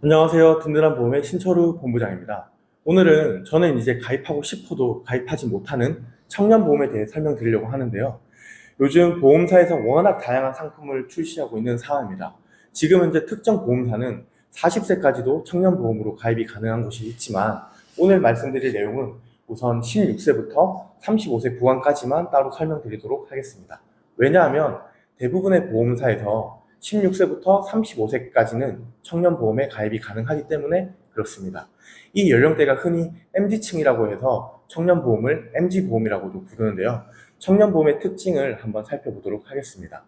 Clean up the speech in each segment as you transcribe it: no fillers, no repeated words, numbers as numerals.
안녕하세요. 든든한 보험의 신철우 본부장입니다. 오늘은 저는 이제 가입하고 싶어도 가입하지 못하는 청년보험에 대해 설명드리려고 하는데요. 요즘 보험사에서 워낙 다양한 상품을 출시하고 있는 상황입니다. 지금 현재 특정 보험사는 40세까지도 청년보험으로 가입이 가능한 곳이 있지만 오늘 말씀드릴 내용은 우선 16세부터 35세 구간까지만 따로 설명드리도록 하겠습니다. 왜냐하면 대부분의 보험사에서 16세부터 35세까지는 청년보험에 가입이 가능하기 때문에 그렇습니다. 이 연령대가 흔히 MZ층이라고 해서 청년보험을 MZ보험이라고도 부르는데요. 청년보험의 특징을 한번 살펴보도록 하겠습니다.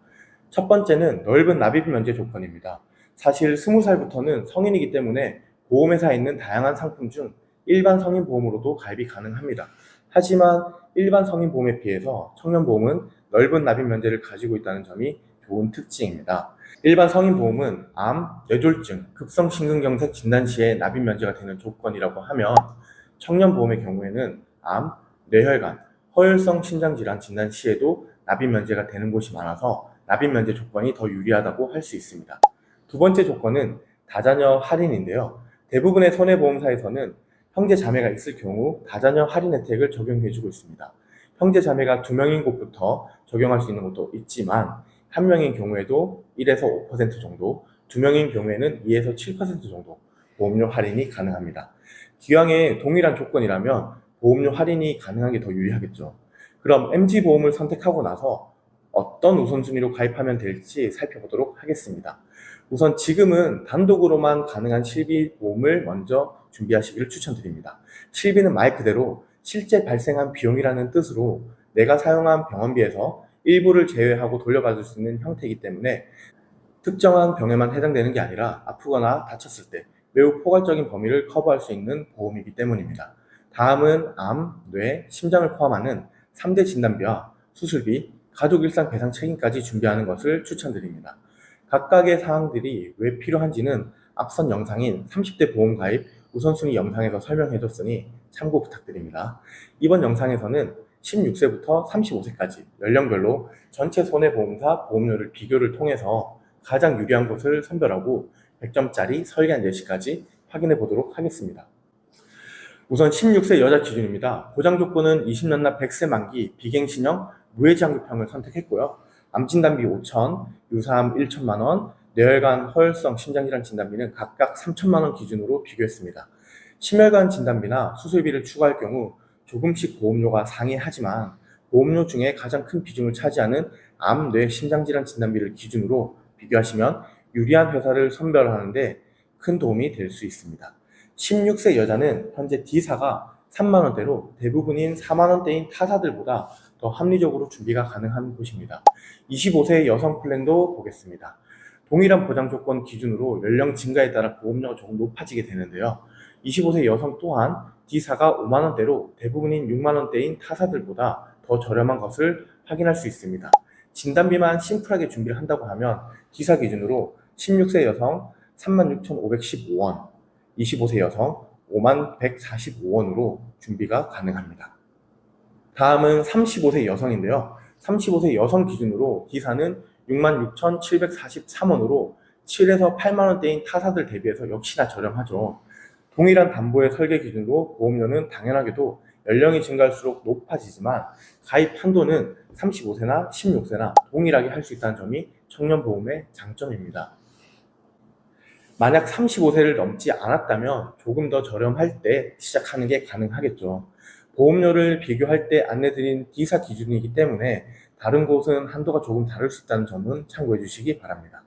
첫 번째는 넓은 납입 면제 조건입니다. 사실 20살부터는 성인이기 때문에 보험회사에 있는 다양한 상품 중 일반 성인보험으로도 가입이 가능합니다. 하지만 일반 성인보험에 비해서 청년보험은 넓은 납입 면제를 가지고 있다는 점이 좋은 특징입니다. 일반 성인보험은 암, 뇌졸중, 급성심근경색 진단 시에 납입 면제가 되는 조건이라고 하면 청년보험의 경우에는 암, 뇌혈관, 허혈성 심장질환 진단 시에도 납입 면제가 되는 곳이 많아서 납입 면제 조건이 더 유리하다고 할 수 있습니다. 두 번째 조건은 다자녀 할인인데요. 대부분의 손해보험사에서는 형제 자매가 있을 경우 다자녀 할인 혜택을 적용해주고 있습니다. 형제 자매가 2명인 곳부터 적용할 수 있는 것도 있지만 한 명인 경우에도 1에서 5% 정도, 2명인 경우에는 2에서 7% 정도 보험료 할인이 가능합니다. 기왕에 동일한 조건이라면 보험료 할인이 가능한 게 더 유리하겠죠. 그럼 MG보험을 선택하고 나서 어떤 우선순위로 가입하면 될지 살펴보도록 하겠습니다. 우선 지금은 단독으로만 가능한 실비보험을 먼저 준비하시기를 추천드립니다. 실비는 말 그대로 실제 발생한 비용이라는 뜻으로 내가 사용한 병원비에서 일부를 제외하고 돌려받을 수 있는 형태이기 때문에 특정한 병에만 해당되는 게 아니라 아프거나 다쳤을 때 매우 포괄적인 범위를 커버할 수 있는 보험이기 때문입니다. 다음은 암, 뇌, 심장을 포함하는 3대 진단비와 수술비, 가족 일상 배상 책임까지 준비하는 것을 추천드립니다. 각각의 사항들이 왜 필요한지는 앞선 영상인 30대 보험 가입 우선순위 영상에서 설명해줬으니 참고 부탁드립니다. 이번 영상에서는 16세부터 35세까지 연령별로 전체 손해보험사 보험료를 비교를 통해서 가장 유리한 곳을 선별하고 100점짜리 설계한 예시까지 확인해 보도록 하겠습니다. 우선 16세 여자 기준입니다. 보장 조건은 20년 납 100세 만기 비갱신형 무해지환급형을 선택했고요. 암진단비 5천, 유사암 1천만 원, 뇌혈관, 허혈성 심장질환 진단비는 각각 3천만 원 기준으로 비교했습니다. 심혈관 진단비나 수술비를 추가할 경우 조금씩 보험료가 상이하지만 보험료 중에 가장 큰 비중을 차지하는 암, 뇌, 심장질환 진단비를 기준으로 비교하시면 유리한 회사를 선별하는 데 큰 도움이 될 수 있습니다. 16세 여자는 현재 D사가 3만원대로 대부분인 4만원대인 타사들보다 더 합리적으로 준비가 가능한 곳입니다. 25세 여성 플랜도 보겠습니다. 동일한 보장 조건 기준으로 연령 증가에 따라 보험료가 조금 높아지게 되는데요. 25세 여성 또한 D사가 5만원대로 대부분인 6만원대인 타사들보다 더 저렴한 것을 확인할 수 있습니다. 진단비만 심플하게 준비를 한다고 하면 D사 기준으로 16세 여성 36,515원, 25세 여성 51,145원으로 준비가 가능합니다. 다음은 35세 여성인데요. 35세 여성 기준으로 D사는 66,743원으로 7에서 8만원대인 타사들 대비해서 역시나 저렴하죠. 동일한 담보의 설계 기준으로 보험료는 당연하게도 연령이 증가할수록 높아지지만 가입 한도는 35세나 16세나 동일하게 할 수 있다는 점이 청년보험의 장점입니다. 만약 35세를 넘지 않았다면 조금 더 저렴할 때 시작하는 게 가능하겠죠. 보험료를 비교할 때 안내드린 D사 기준이기 때문에 다른 곳은 한도가 조금 다를 수 있다는 점은 참고해 주시기 바랍니다.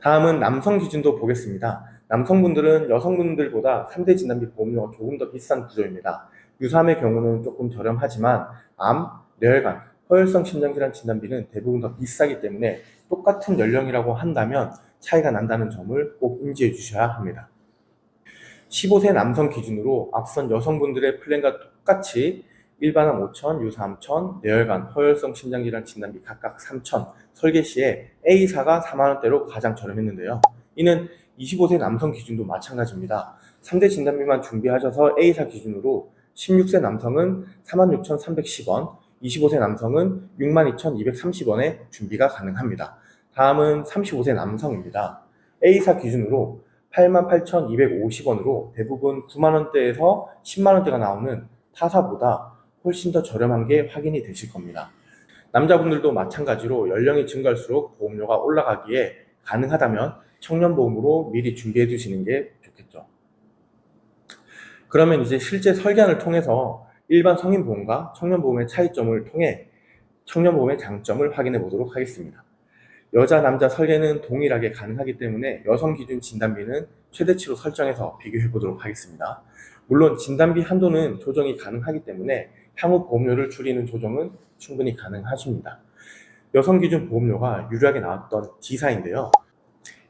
다음은 남성 기준도 보겠습니다. 남성분들은 여성분들보다 3대 진단비 보험료가 조금 더 비싼 구조입니다. 유사암의 경우는 조금 저렴하지만 암, 뇌혈관, 허혈성 심장질환 진단비는 대부분 더 비싸기 때문에 똑같은 연령이라고 한다면 차이가 난다는 점을 꼭 인지해 주셔야 합니다. 15세 남성 기준으로 앞선 여성분들의 플랜과 똑같이 일반암 5천, 유사암 1천, 뇌혈관, 허혈성 심장질환 진단비 각각 3천, 설계 시에 A사가 4만원대로 가장 저렴했는데요. 이는 25세 남성 기준도 마찬가지입니다. 3대 진단비만 준비하셔서 A사 기준으로 16세 남성은 46,310원, 25세 남성은 62,230원에 준비가 가능합니다. 다음은 35세 남성입니다. A사 기준으로 88,250원으로 대부분 9만원대에서 10만원대가 나오는 타사보다 훨씬 더 저렴한 게 확인이 되실 겁니다. 남자분들도 마찬가지로 연령이 증가할수록 보험료가 올라가기에 가능하다면 청년보험으로 미리 준비해 두시는 게 좋겠죠. 그러면 이제 실제 설계안을 통해서 일반 성인보험과 청년보험의 차이점을 통해 청년보험의 장점을 확인해 보도록 하겠습니다. 여자, 남자 설계는 동일하게 가능하기 때문에 여성 기준 진단비는 최대치로 설정해서 비교해 보도록 하겠습니다. 물론 진단비 한도는 조정이 가능하기 때문에 향후 보험료를 줄이는 조정은 충분히 가능하십니다. 여성 기준 보험료가 유리하게 나왔던 D사인데요.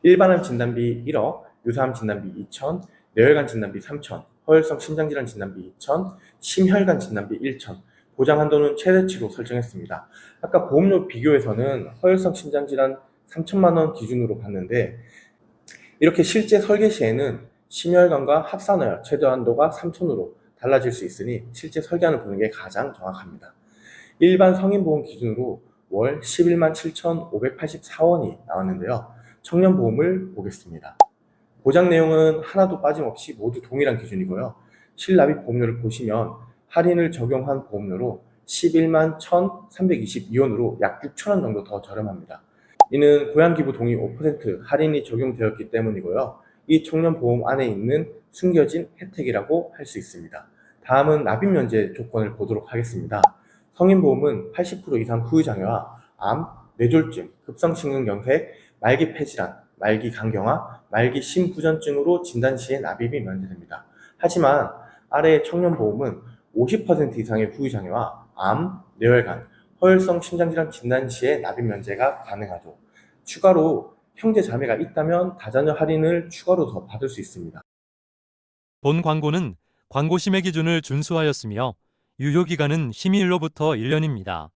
일반암 진단비 1억, 유사암 진단비 2천, 뇌혈관 진단비 3천, 허혈성 심장질환 진단비 2천, 심혈관 진단비 1천, 보장 한도는 최대치로 설정했습니다. 아까 보험료 비교에서는 허혈성 심장질환 3천만 원 기준으로 봤는데 이렇게 실제 설계 시에는 심혈관과 합산하여 최대 한도가 3천으로 달라질 수 있으니 실제 설계안을 보는 게 가장 정확합니다. 일반 성인보험 기준으로 월 11만 7,584원이 나왔는데요. 청년보험을 보겠습니다. 보장 내용은 하나도 빠짐없이 모두 동일한 기준이고요. 실납입 보험료를 보시면 할인을 적용한 보험료로 11만 1,322원으로 약 6천원 정도 더 저렴합니다. 이는 고양기부 동의 5% 할인이 적용되었기 때문이고요. 이 청년보험 안에 있는 숨겨진 혜택이라고 할 수 있습니다. 다음은 납입 면제 조건을 보도록 하겠습니다. 성인보험은 80% 이상 후유장애와 암, 뇌졸중, 급성심근경색, 말기 폐질환, 말기 간경화, 말기 심부전증으로 진단 시에 납입이 면제됩니다. 하지만 아래의 청년보험은 50% 이상의 후유장애와 암, 뇌혈관, 허혈성 심장질환 진단 시에 납입 면제가 가능하죠. 추가로 형제 자매가 있다면 다자녀 할인을 추가로 더 받을 수 있습니다. 본 광고는 광고 심의 기준을 준수하였으며 유효기간은 심의일로부터 1년입니다.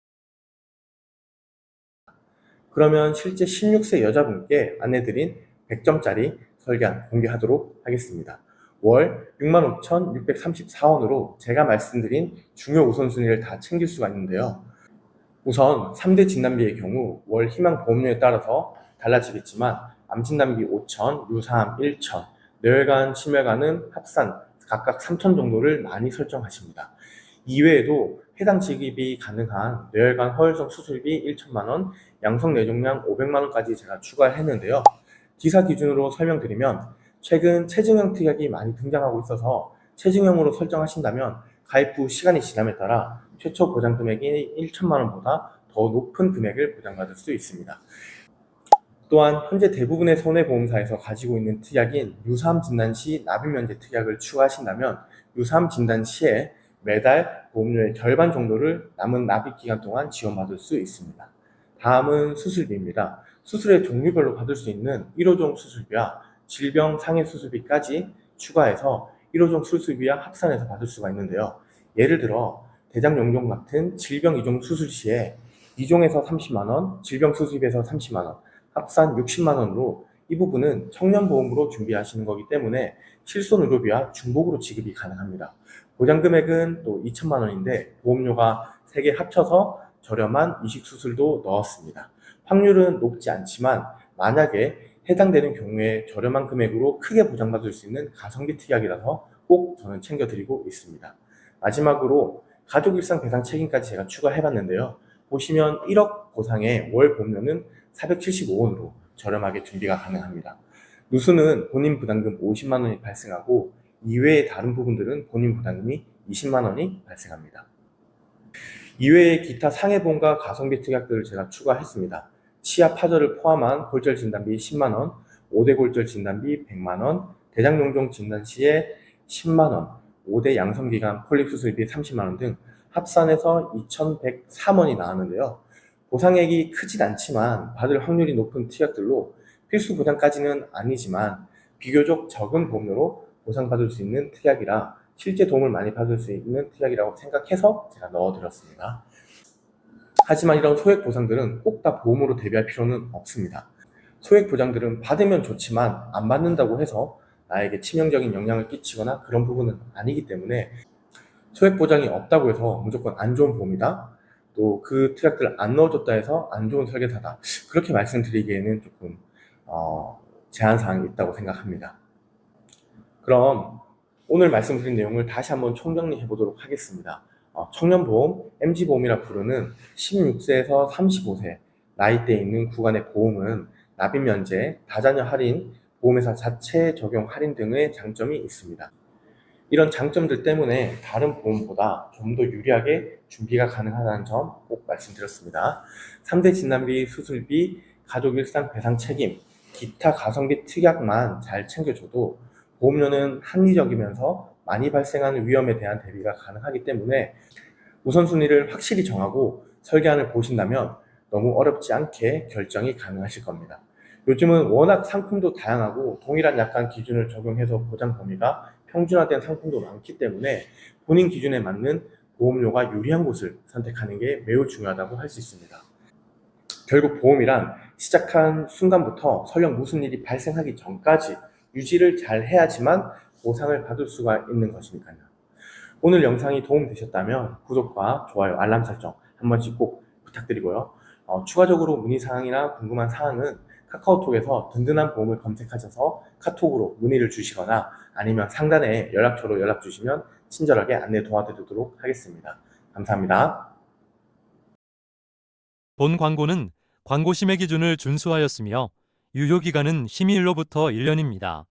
그러면 실제 16세 여자분께 안내드린 100점짜리 설계안 공개하도록 하겠습니다. 월 65,634원으로 제가 말씀드린 중요 우선순위를 다 챙길 수가 있는데요. 우선 3대 진단비의 경우 월 희망 보험료에 따라서 달라지겠지만 암 진단비 5천, 유사암 1천, 뇌혈관, 심혈관은 합산 각각 3천 정도를 많이 설정하십니다. 이외에도 해당 지급이 가능한 뇌혈관 허혈성 수술비 1천만 원, 양성 뇌종양 500만 원까지 제가 추가를 했는데요. D사 기준으로 설명드리면 최근 체증형 특약이 많이 등장하고 있어서 체증형으로 설정하신다면 가입 후 시간이 지남에 따라 최초 보장 금액이 1천만 원보다 더 높은 금액을 보장받을 수 있습니다. 또한 현재 대부분의 손해보험사에서 가지고 있는 특약인 유사암 진단 시 납입 면제 특약을 추가하신다면 유사암 진단 시에 매달 보험료의 절반 정도를 남은 납입 기간 동안 지원받을 수 있습니다. 다음은 수술비입니다. 수술의 종류별로 받을 수 있는 1호종 수술비와 질병 상해 수술비까지 추가해서 1호종 수술비와 합산해서 받을 수가 있는데요. 예를 들어 대장 용종 같은 질병 2종 수술 시에 2종에서 30만 원, 질병 수술비에서 30만 원, 합산 60만 원으로 이 부분은 청년보험으로 준비하시는 거기 때문에 실손 의료비와 중복으로 지급이 가능합니다. 보장 금액은 또 2천만 원인데 보험료가 3개 합쳐서 저렴한 이식수술도 넣었습니다. 확률은 높지 않지만 만약에 해당되는 경우에 저렴한 금액으로 크게 보장받을 수 있는 가성비 특약이라서 꼭 저는 챙겨드리고 있습니다. 마지막으로 가족 일상 배상 책임까지 제가 추가해봤는데요. 보시면 1억 보상의 월 보험료는 475원으로 저렴하게 준비가 가능합니다. 누수는 본인 부담금 50만 원이 발생하고 이외의 다른 부분들은 본인 부담금이 20만 원이 발생합니다. 이외의 기타 상해보험과 가성비 특약들을 제가 추가했습니다. 치아 파절을 포함한 골절 진단비 10만 원, 5대 골절 진단비 100만 원, 대장 용종 진단 시에 10만 원, 5대 양성기관 폴립 수술비 30만 원 등 합산해서 2,103원이 나왔는데요. 보상액이 크진 않지만 받을 확률이 높은 특약들로 필수 보장까지는 아니지만 비교적 적은 보험료로 보상받을 수 있는 특약이라 실제 도움을 많이 받을 수 있는 특약이라고 생각해서 제가 넣어드렸습니다. 하지만 이런 소액 보상들은 꼭 다 보험으로 대비할 필요는 없습니다. 소액 보장들은 받으면 좋지만 안 받는다고 해서 나에게 치명적인 영향을 끼치거나 그런 부분은 아니기 때문에 소액 보장이 없다고 해서 무조건 안 좋은 보험이다, 또 그 특약들을 안 넣어줬다 해서 안 좋은 설계사다, 그렇게 말씀드리기에는 조금 제한사항이 있다고 생각합니다. 그럼 오늘 말씀드린 내용을 다시 한번 총정리해 보도록 하겠습니다. 청년보험, MG보험이라 부르는 16세에서 35세 나이대에 있는 구간의 보험은 납입 면제, 다자녀 할인, 보험회사 자체 적용 할인 등의 장점이 있습니다. 이런 장점들 때문에 다른 보험보다 좀 더 유리하게 준비가 가능하다는 점 꼭 말씀드렸습니다. 3대 진단비, 수술비, 가족 일상 배상 책임, 기타 가성비 특약만 잘 챙겨줘도 보험료는 합리적이면서 많이 발생하는 위험에 대한 대비가 가능하기 때문에 우선순위를 확실히 정하고 설계안을 보신다면 너무 어렵지 않게 결정이 가능하실 겁니다. 요즘은 워낙 상품도 다양하고 동일한 약관 기준을 적용해서 보장 범위가 평준화된 상품도 많기 때문에 본인 기준에 맞는 보험료가 유리한 곳을 선택하는 게 매우 중요하다고 할 수 있습니다. 결국 보험이란 시작한 순간부터 설령 무슨 일이 발생하기 전까지 유지를 잘 해야지만 보상을 받을 수가 있는 것이니까요. 오늘 영상이 도움되셨다면 구독과 좋아요, 알람 설정 한 번씩 꼭 부탁드리고요. 추가적으로 문의사항이나 궁금한 사항은 카카오톡에서 든든한 보험을 검색하셔서 카톡으로 문의를 주시거나 아니면 상단에 연락처로 연락 주시면 친절하게 안내 도와드리도록 하겠습니다. 감사합니다. 본 광고는 광고 심의 기준을 준수하였으며 유효기간은 심의일로부터 1년입니다.